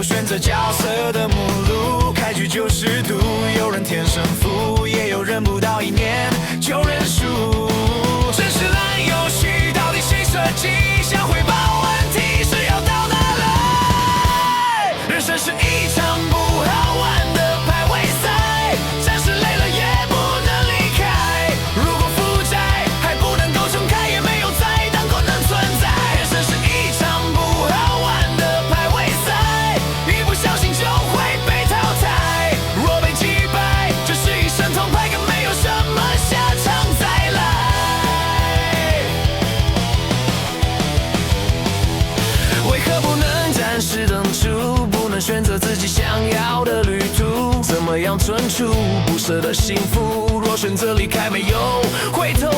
选择角色的目录，开局90度，有人天生负，也有人不到1年就认输。真是烂游戏，到底谁设计？想回报问题是要到哪来？人生是一场不好玩的排位赛，暂时累了也不能离开。如果负债还不能够重开，也没有再当功能存在。人生是一场不好玩的排位赛，一不小心就会被淘汰。若被击败，这是一身铜牌，更没有什么下场再来。为何不能暂时等住？不能选择自己想要的旅途？怎么样存储不舍的幸福？若选择离开，没有回头